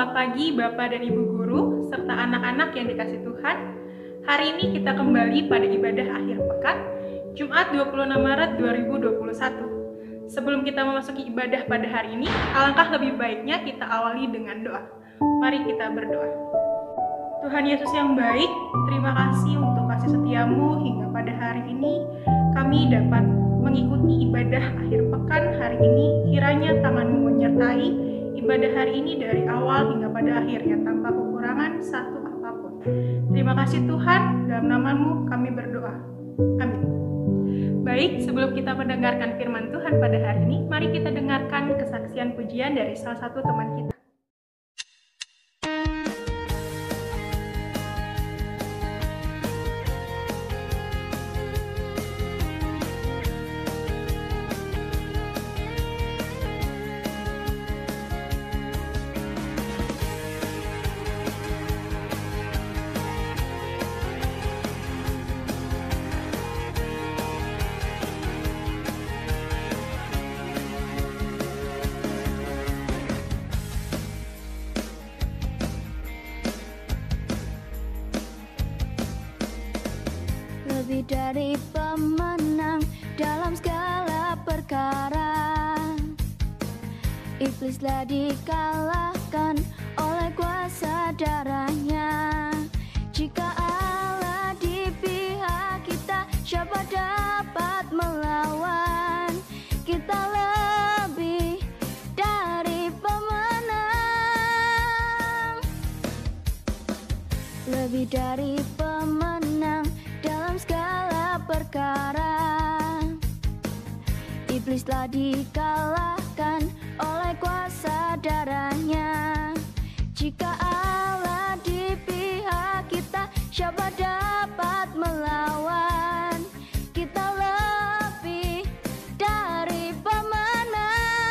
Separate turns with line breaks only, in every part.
selamat pagi Bapak dan Ibu Guru, serta anak-anak yang dikasih Tuhan. Hari ini kita kembali pada ibadah akhir pekan, Jumat 26 Maret 2021. Sebelum kita memasuki ibadah pada hari ini, alangkah lebih baiknya kita awali dengan doa. Mari kita berdoa. Tuhan Yesus yang baik, terima kasih untuk kasih setiamu hingga pada hari ini kami dapat mengikuti ibadah akhir pekan hari ini. Kiranya tangan-Mu menyertai ibadah hari ini dari awal hingga pada akhirnya tanpa kekurangan satu apapun. Terima kasih Tuhan, dalam nama-Mu kami berdoa. Amin. Baik, sebelum kita mendengarkan firman Tuhan pada hari ini, mari kita dengarkan kesaksian pujian dari salah satu teman kita.
Lebih dari pemenang dalam segala perkara, iblislah dikalahkan oleh kuasa darahnya. Jika Allah di pihak kita, siapa dapat melawan? Kita lebih dari pemenang, lebih dari pemenang dalam segala perkara. Iblislah dikalahkan oleh kuasa darahnya. Jika Allah di pihak kita, siapa dapat melawan? Kita lebih dari pemenang.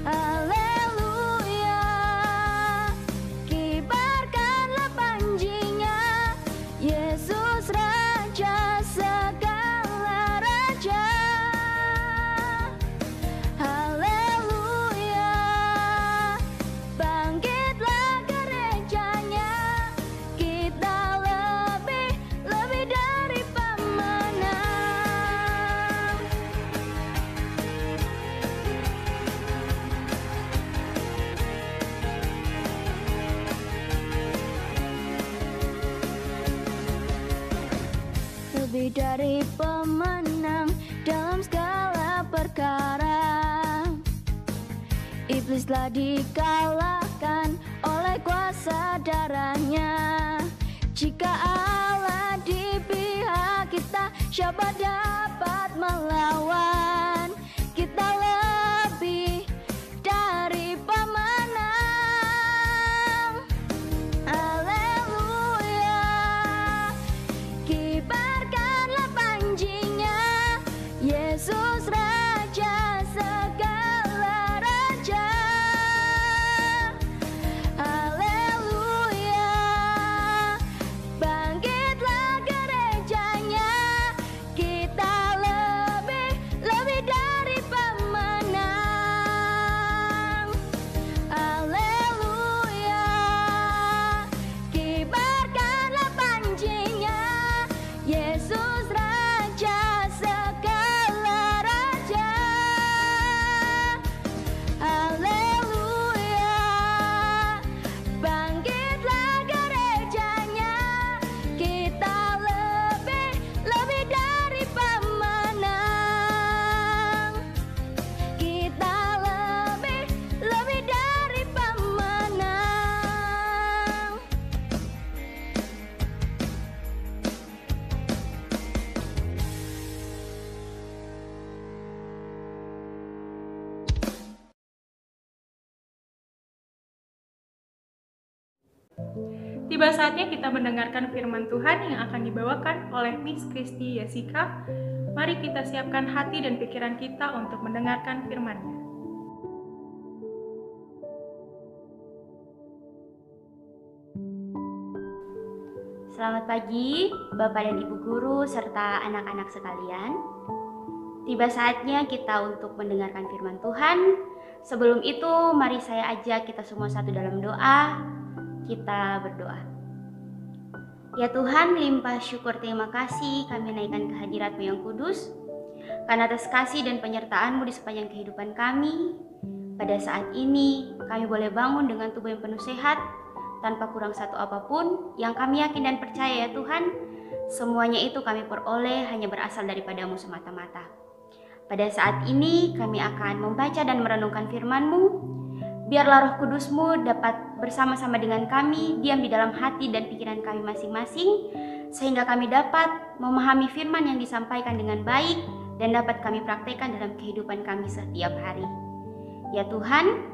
Haleluya, kibarkanlah panjinya, Yesus Raja segala raja. Haleluya, bangkitlah gerejanya, kita lebih dari pemenang. Lebih dari pemenang dalam segala perkara. Iblislah dikalahkan oleh kuasa darahnya. Jika Allah di pihak kita, siapa dapat melawan? Kita lebih dari pemenang. Haleluya, kibarkanlah panjinya, Yesus Raja segala raja. Haleluya, bangkitlah gerejanya, kita lebih dari pemenang. Haleluya, kibarkanlah panjinya, Yesus Raja segala raja. Haleluya, bangkitlah gerejanya, kita lebih dari pemenang. Kita lebih dari pemenang.
Tiba saatnya kita mendengarkan firman Tuhan yang akan dibawakan oleh Miss Kristi Yesika. Mari kita siapkan hati dan pikiran kita untuk mendengarkan firman-Nya.
Selamat pagi, Bapak dan Ibu Guru, serta anak-anak sekalian. Tiba saatnya kita untuk mendengarkan firman Tuhan. Sebelum itu, mari saya ajak kita semua satu dalam doa. Kita berdoa. Ya Tuhan, limpah syukur terima kasih kami naikkan kehadirat-Mu yang kudus, karena atas kasih dan penyertaan-Mu di sepanjang kehidupan kami. Pada saat ini, kami boleh bangun dengan tubuh yang penuh sehat, tanpa kurang satu apapun, yang kami yakin dan percaya ya Tuhan, semuanya itu kami peroleh hanya berasal daripada-Mu semata-mata. Pada saat ini, kami akan membaca dan merenungkan firman-Mu. Biarlah Roh Kudus-Mu dapat bersama-sama dengan kami, diam di dalam hati dan pikiran kami masing-masing, sehingga kami dapat memahami firman yang disampaikan dengan baik dan dapat kami praktekkan dalam kehidupan kami setiap hari. Ya Tuhan,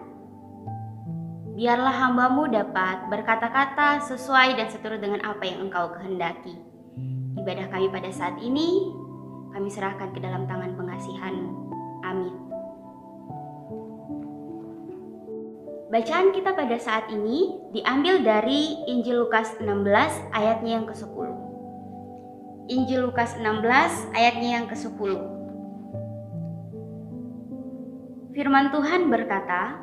biarlah hamba-Mu dapat berkata-kata sesuai dan seturut dengan apa yang Engkau kehendaki. Ibadah kami pada saat ini, kami serahkan ke dalam tangan pengasihan-Mu. Amin. Bacaan kita pada saat ini diambil dari Injil Lukas 16 ayatnya yang ke-10. Injil Lukas 16 ayatnya yang ke-10. Firman Tuhan berkata,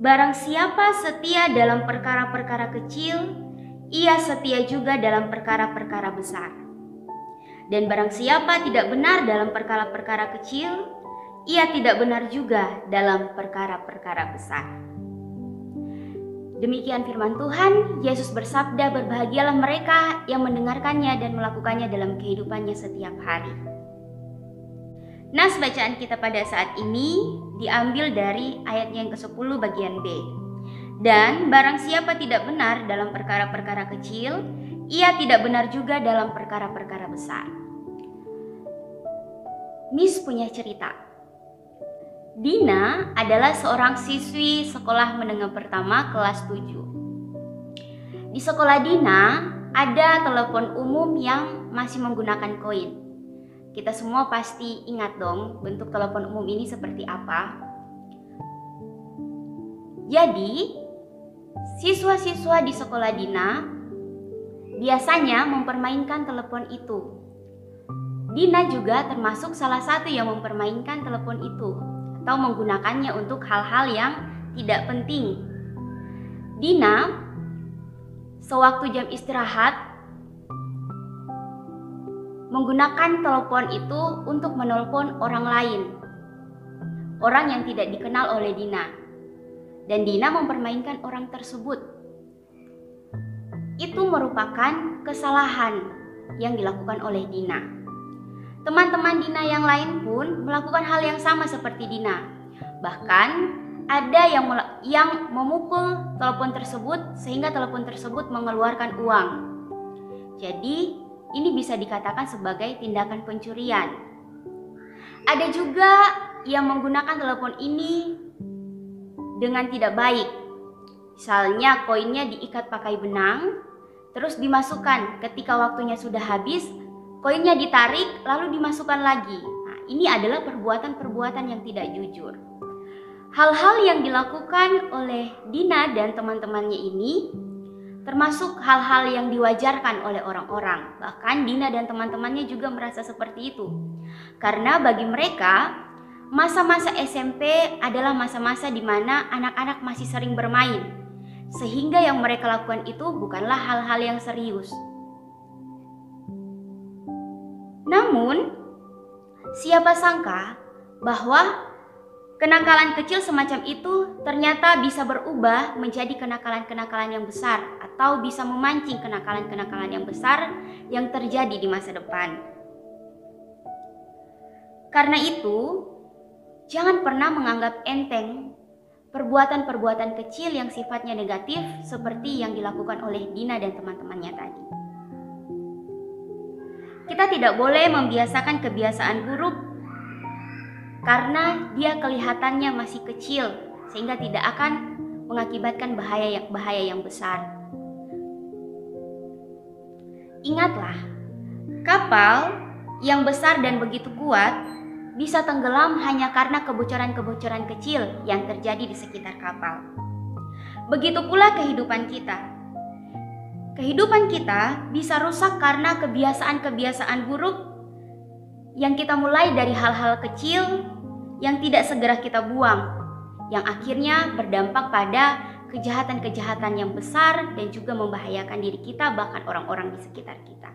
"Barang siapa setia dalam perkara-perkara kecil, ia setia juga dalam perkara-perkara besar. Dan barang siapa tidak benar dalam perkara-perkara kecil, ia tidak benar juga dalam perkara-perkara besar." Demikian firman Tuhan. Yesus bersabda, berbahagialah mereka yang mendengarkannya dan melakukannya dalam kehidupannya setiap hari. Nas bacaan kita pada saat ini diambil dari ayat yang ke-10 bagian B. Dan barang siapa tidak benar dalam perkara-perkara kecil, ia tidak benar juga dalam perkara-perkara besar. Miss punya cerita. Dina adalah seorang siswi sekolah menengah pertama kelas 7. Di sekolah Dina ada telepon umum yang masih menggunakan koin. Kita semua pasti ingat dong bentuk telepon umum ini seperti apa. Jadi, siswa-siswa di sekolah Dina biasanya mempermainkan telepon itu. Dina juga termasuk salah satu yang mempermainkan telepon itu atau menggunakannya untuk hal-hal yang tidak penting. Dina, sewaktu jam istirahat, menggunakan telepon itu untuk menelpon orang lain, orang yang tidak dikenal oleh Dina. Dan Dina mempermainkan orang tersebut. Itu merupakan kesalahan yang dilakukan oleh Dina. Teman-teman Dina yang lain pun melakukan hal yang sama seperti Dina. Bahkan ada yang memukul telepon tersebut sehingga telepon tersebut mengeluarkan uang. Jadi ini bisa dikatakan sebagai tindakan pencurian. Ada juga yang menggunakan telepon ini dengan tidak baik. Misalnya koinnya diikat pakai benang, terus dimasukkan. Ketika waktunya sudah habis, koinnya ditarik lalu dimasukkan lagi. Nah, ini adalah perbuatan-perbuatan yang tidak jujur. Hal-hal yang dilakukan oleh Dina dan teman-temannya ini termasuk hal-hal yang diwajarkan oleh orang-orang. Bahkan Dina dan teman-temannya juga merasa seperti itu. Karena bagi mereka, masa-masa SMP adalah masa-masa di mana anak-anak masih sering bermain. Sehingga yang mereka lakukan itu bukanlah hal-hal yang serius. Namun, siapa sangka bahwa kenakalan kecil semacam itu ternyata bisa berubah menjadi kenakalan-kenakalan yang besar atau bisa memancing kenakalan-kenakalan yang besar yang terjadi di masa depan. Karena itu, jangan pernah menganggap enteng perbuatan-perbuatan kecil yang sifatnya negatif seperti yang dilakukan oleh Dina dan teman-temannya tadi. Kita tidak boleh membiasakan kebiasaan buruk karena dia kelihatannya masih kecil sehingga tidak akan mengakibatkan bahaya yang besar. Ingatlah, kapal yang besar dan begitu kuat bisa tenggelam hanya karena kebocoran-kebocoran kecil yang terjadi di sekitar kapal. Begitu pula kehidupan kita. Kehidupan kita bisa rusak karena kebiasaan-kebiasaan buruk yang kita mulai dari hal-hal kecil yang tidak segera kita buang, yang akhirnya berdampak pada kejahatan-kejahatan yang besar dan juga membahayakan diri kita bahkan orang-orang di sekitar kita.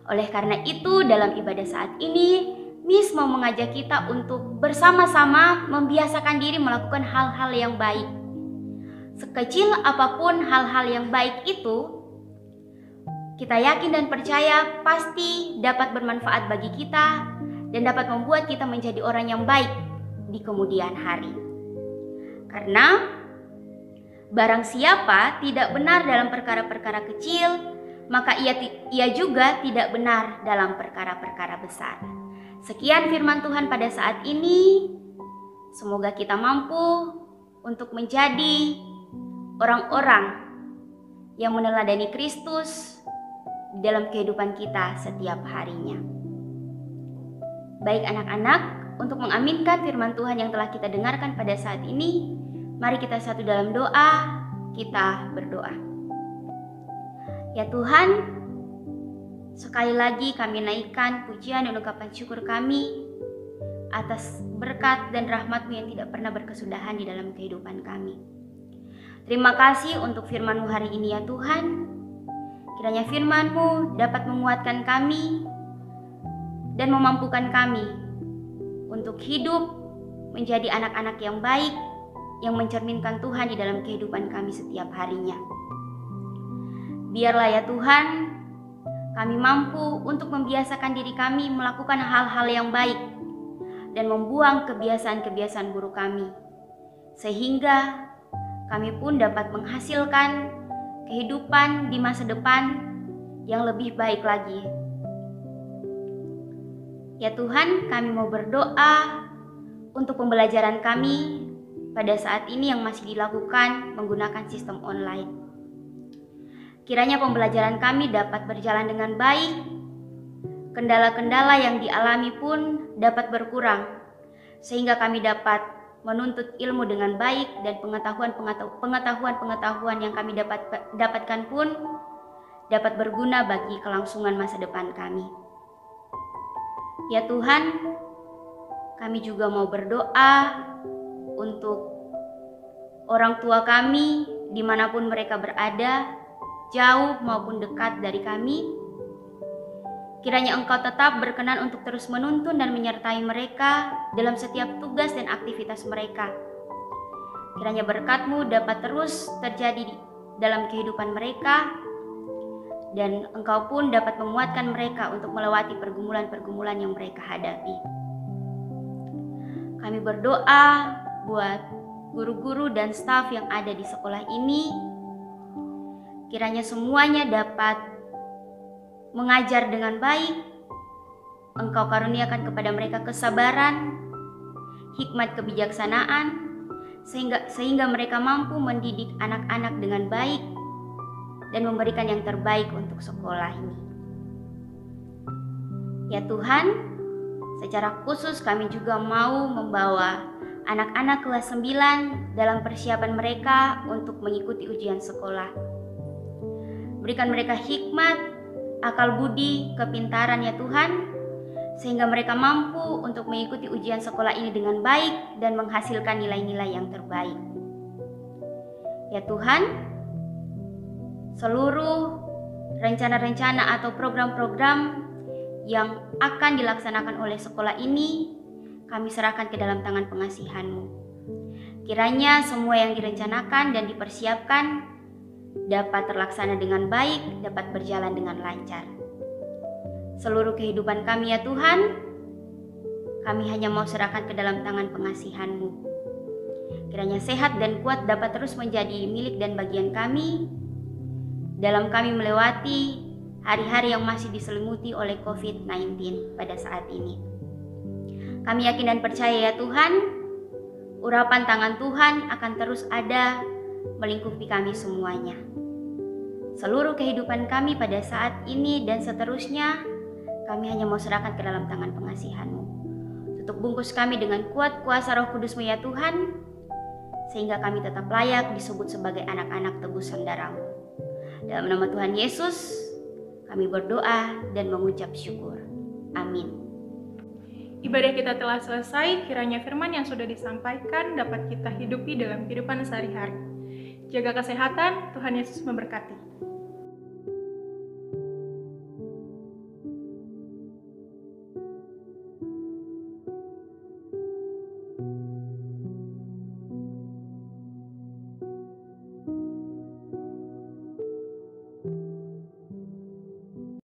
Oleh karena itu, dalam ibadah saat ini, Miss mau mengajak kita untuk bersama-sama membiasakan diri melakukan hal-hal yang baik. Sekecil apapun hal-hal yang baik itu, kita yakin dan percaya pasti dapat bermanfaat bagi kita dan dapat membuat kita menjadi orang yang baik di kemudian hari. Karena barang siapa tidak benar dalam perkara-perkara kecil, maka ia juga tidak benar dalam perkara-perkara besar. Sekian firman Tuhan pada saat ini. Semoga kita mampu untuk menjadi orang-orang yang meneladani Kristus dalam kehidupan kita setiap harinya. Baik anak-anak, untuk mengaminkan firman Tuhan yang telah kita dengarkan pada saat ini, mari kita satu dalam doa, kita berdoa. Ya Tuhan, sekali lagi kami naikkan pujian dan ungkapan syukur kami atas berkat dan rahmat-Mu yang tidak pernah berkesudahan di dalam kehidupan kami. Terima kasih untuk firman-Mu hari ini ya Tuhan. Kiranya firman-Mu dapat menguatkan kami dan memampukan kami untuk hidup menjadi anak-anak yang baik yang mencerminkan Tuhan di dalam kehidupan kami setiap harinya. Biarlah ya Tuhan, kami mampu untuk membiasakan diri kami melakukan hal-hal yang baik dan membuang kebiasaan-kebiasaan buruk kami, sehingga kami pun dapat menghasilkan kehidupan di masa depan yang lebih baik lagi. Ya Tuhan, kami mau berdoa untuk pembelajaran kami pada saat ini yang masih dilakukan menggunakan sistem online. Kiranya pembelajaran kami dapat berjalan dengan baik, kendala-kendala yang dialami pun dapat berkurang, sehingga kami dapat menuntut ilmu dengan baik dan pengetahuan-pengetahuan yang kami dapatkan pun dapat berguna bagi kelangsungan masa depan kami. Ya Tuhan, kami juga mau berdoa untuk orang tua kami dimanapun mereka berada, jauh maupun dekat dari kami. Kiranya Engkau tetap berkenan untuk terus menuntun dan menyertai mereka dalam setiap tugas dan aktivitas mereka. Kiranya berkat-Mu dapat terus terjadi dalam kehidupan mereka, dan Engkau pun dapat menguatkan mereka untuk melewati pergumulan-pergumulan yang mereka hadapi. Kami berdoa buat guru-guru dan staf yang ada di sekolah ini. Kiranya semuanya dapat mengajar dengan baik. Engkau karuniakan kepada mereka kesabaran, hikmat kebijaksanaan, sehingga mereka mampu mendidik anak-anak dengan baik dan memberikan yang terbaik untuk sekolah ini. Ya Tuhan, secara khusus kami juga mau membawa anak-anak kelas 9 dalam persiapan mereka untuk mengikuti ujian sekolah. Berikan mereka hikmat, akal budi, kepintaran ya Tuhan, sehingga mereka mampu untuk mengikuti ujian sekolah ini dengan baik dan menghasilkan nilai-nilai yang terbaik. Ya Tuhan, seluruh rencana-rencana atau program-program yang akan dilaksanakan oleh sekolah ini, kami serahkan ke dalam tangan pengasihan-Mu. Kiranya semua yang direncanakan dan dipersiapkan dapat terlaksana dengan baik, dapat berjalan dengan lancar. Seluruh kehidupan kami ya Tuhan, kami hanya mau serahkan ke dalam tangan pengasihan-Mu. Kiranya sehat dan kuat dapat terus menjadi milik dan bagian kami dalam kami melewati hari-hari yang masih diselimuti oleh COVID-19 pada saat ini. Kami yakin dan percaya ya Tuhan, urapan tangan Tuhan akan terus ada melingkupi kami semuanya. Seluruh kehidupan kami pada saat ini dan seterusnya, kami hanya mau serahkan ke dalam tangan pengasihan-Mu. Tutup bungkus kami dengan kuat kuasa Roh Kudus-Mu ya Tuhan, sehingga kami tetap layak disebut sebagai anak-anak tebusan darah-Mu. Dalam nama Tuhan Yesus, kami berdoa dan mengucap syukur. Amin.
Ibadah kita telah selesai, kiranya firman yang sudah disampaikan dapat kita hidupi dalam kehidupan sehari-hari. Jaga kesehatan, Tuhan Yesus memberkati.